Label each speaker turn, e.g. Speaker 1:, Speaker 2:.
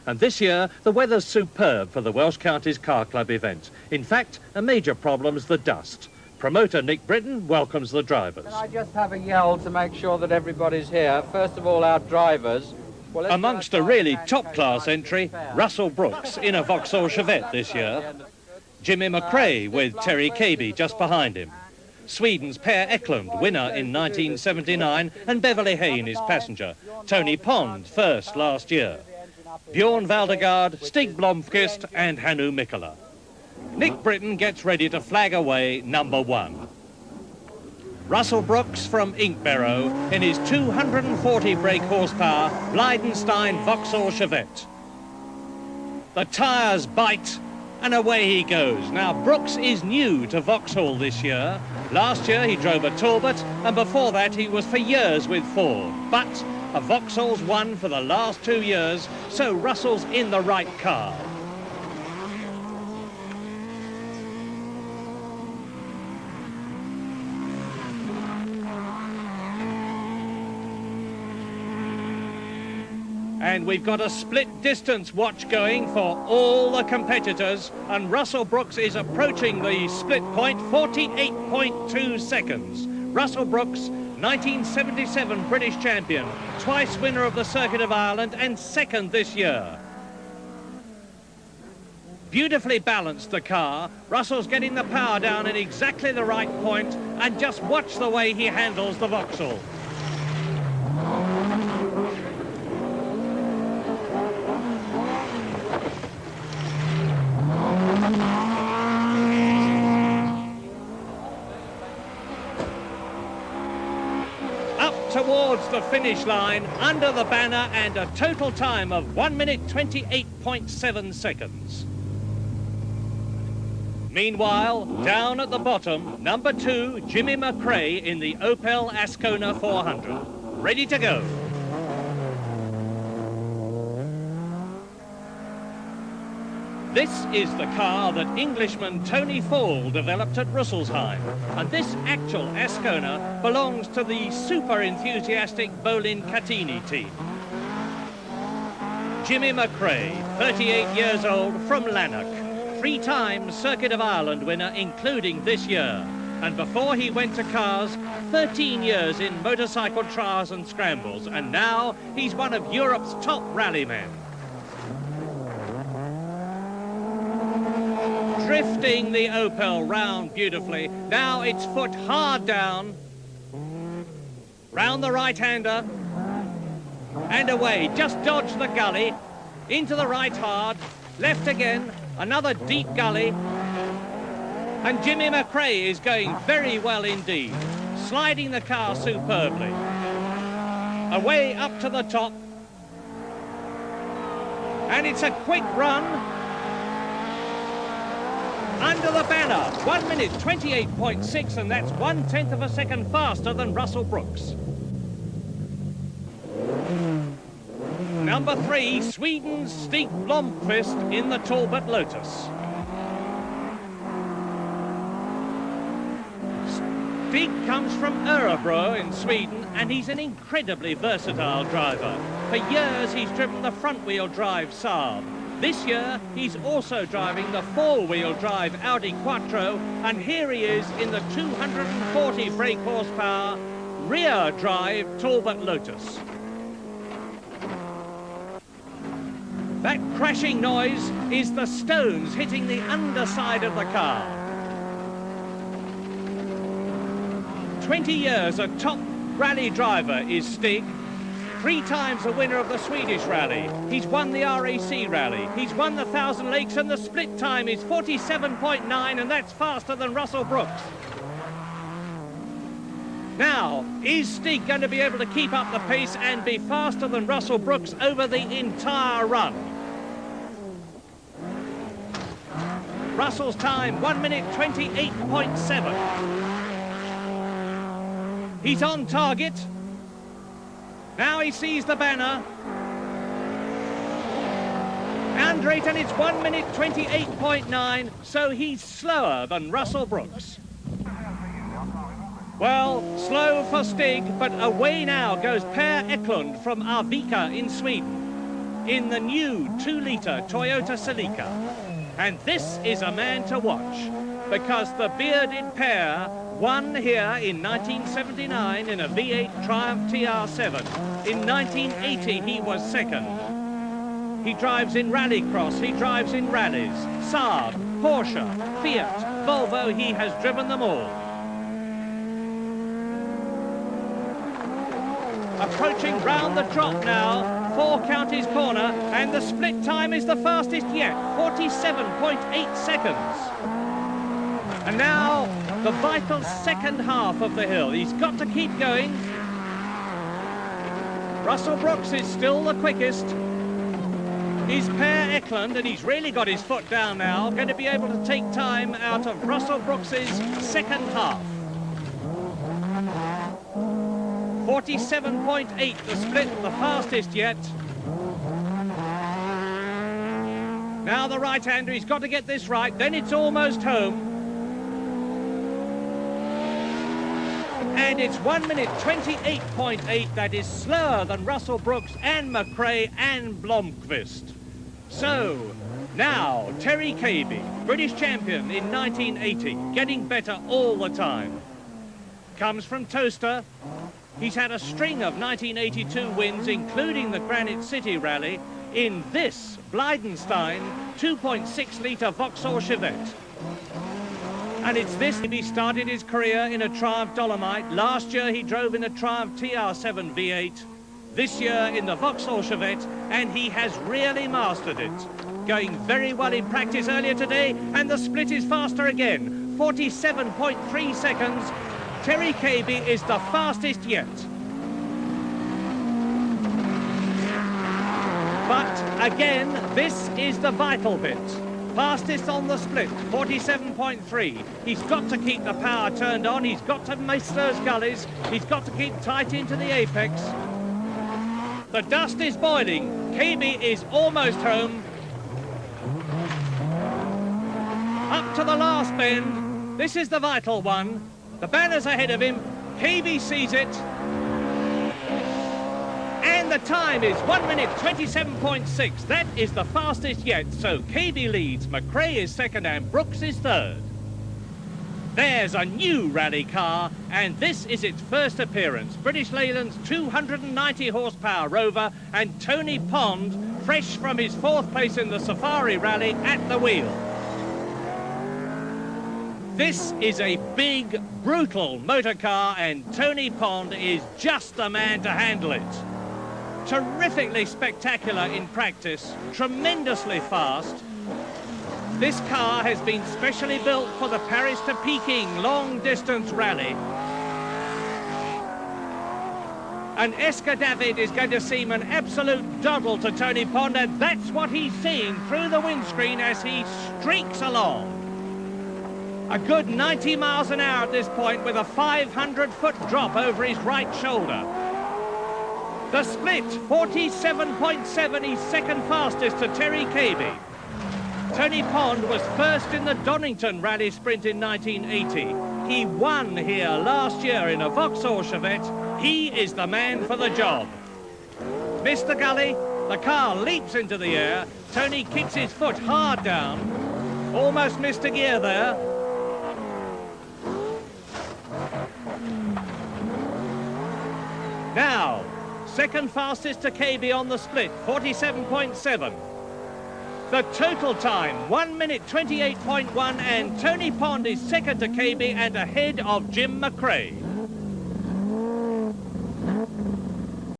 Speaker 1: And this year, the weather's superb for the Welsh Counties Car Club event. In fact, a major problem's the dust. Promoter Nick Britton welcomes the drivers.
Speaker 2: Can I just have a yell to make sure that everybody's here? First of all, our drivers. Well,
Speaker 1: amongst a really top-class entry, Russell Brooks in a Vauxhall Chevette this year. Jimmy McRae with Terry Cabey just behind him. Sweden's Per Eklund, winner in 1979, and Beverly Hayne is passenger. Tony Pond, first last year. Bjorn Valdegaard, Stig Blomqvist and Hannu Mikkola. Nick Britton gets ready to flag away number 1. Russell Brooks from Inkbarrow in his 240 brake horsepower Blydenstein Vauxhall Chevette. The tyres bite and away he goes. Now Brooks is new to Vauxhall this year. Last year he drove a Talbot and before that he was for years with Ford. But a Vauxhall's won for the last 2 years, so Russell's in the right car. And we've got a split distance watch going for all the competitors, and Russell Brooks is approaching the split point, 48.2 seconds. Russell Brooks, 1977 British champion, twice winner of the Circuit of Ireland and second this year. Beautifully balanced the car. Russell's getting the power down in exactly the right point, and just watch the way he handles the Vauxhall. Towards the finish line, under the banner, and a total time of 1 minute 28.7 seconds. Meanwhile, down at the bottom, number 2, Jimmy McRae in the Opel Ascona 400. Ready to go. This is the car that Englishman Tony Fall developed at Rüsselsheim, and this actual Ascona belongs to the super enthusiastic Bolin Catini team. Jimmy McRae, 38 years old, from Lanark, 3-time Circuit of Ireland winner, including this year. And before he went to cars, 13 years in motorcycle trials and scrambles, and now he's one of Europe's top rallymen. Drifting the Opel round beautifully. Now it's foot hard down. Round the right-hander. And away. Just dodge the gully. Into the right hard. Left again. Another deep gully. And Jimmy McRae is going very well indeed. Sliding the car superbly. Away up to the top. And it's a quick run. Under the banner, 1 minute 28.6, and that's 1/10 of a second faster than Russell Brooks. Number 3, Sweden's Stig Blomqvist in the Talbot Lotus. Stig comes from Örebro in Sweden, and he's an incredibly versatile driver. For years he's driven the front-wheel drive Saab. This year, he's also driving the 4-wheel drive Audi Quattro, and here he is in the 240 brake horsepower rear drive Talbot Lotus. That crashing noise is the stones hitting the underside of the car. 20 years a top rally driver is Stig. 3 times a winner of the Swedish Rally. He's won the RAC Rally. He's won the 1,000 Lakes, and the split time is 47.9, and that's faster than Russell Brooks. Now, is Stig going to be able to keep up the pace and be faster than Russell Brooks over the entire run? Russell's time, 1 minute 28.7. He's on target. Now he sees the banner. And it's 1 minute 28.9, so he's slower than Russell Brooks. Well, slow for Stig, but away now goes Per Eklund from Arvika in Sweden. in the new 2-litre Toyota Celica. And this is a man to watch, because the bearded pair won here in 1979 in a V8 Triumph TR7. In 1980, he was second. He drives in rallycross, he drives in rallies. Saab, Porsche, Fiat, Volvo, he has driven them all. Approaching round the drop now, 4 Counties corner, and the split time is the fastest yet, 47.8 seconds. And now, the vital second half of the hill. He's got to keep going. Russell Brooks is still the quickest. He's Per Eklund, and he's really got his foot down now, going to be able to take time out of Russell Brooks's second half. 47.8, the split, the fastest yet. Now the right-hander, he's got to get this right, then it's almost home. And it's 1 minute 28.8, that is slower than Russell Brooks and McRae and Blomqvist. So, now Terry Cabey, British champion in 1980, getting better all the time. Comes from Toaster. He's had a string of 1982 wins, including the Granite City Rally, in this Blydenstein 2.6-litre Vauxhall Chevette. And it's this, he started his career in a Triumph Dolomite. Last year he drove in a Triumph TR7 V8. This year in the Vauxhall Chevette, and he has really mastered it. Going very well in practice earlier today, and the split is faster again. 47.3 seconds. Terry Cabey is the fastest yet. But again, this is the vital bit. Fastest on the split, 47.3. He's got to keep the power turned on. He's got to miss those gullies. He's got to keep tight into the apex. The dust is boiling. Cabey is almost home. Up to the last bend. This is the vital one. The banner's ahead of him. Cabey sees it. And the time is 1 minute 27.6. That is the fastest yet. So Cabey leads, McRae is second, and Brooks is third. There's a new rally car, and this is its first appearance. British Leyland's 290 horsepower Rover, and Tony Pond, fresh from his 4th place in the Safari Rally, at the wheel. This is a big, brutal motor car, and Tony Pond is just the man to handle it. Terrifically spectacular in practice, tremendously fast. This car has been specially built for the Paris to Peking long-distance rally. And Esker David is going to seem an absolute doddle to Tony Pond, and that's what he's seeing through the windscreen as he streaks along. A good 90 miles an hour at this point, with a 500-foot drop over his right shoulder. The split, 47.7, he's second fastest to Terry Cabey. Tony Pond was first in the Donington Rallysprint in 1980. He won here last year in a Vauxhall Chevette. He is the man for the job. Missed the gully, the car leaps into the air. Tony kicks his foot hard down. Almost missed a gear there. Now, second fastest to Cabey on the split, 47.7. The total time, 1 minute 28.1, and Tony Pond is second to Cabey and ahead of Jim McRae.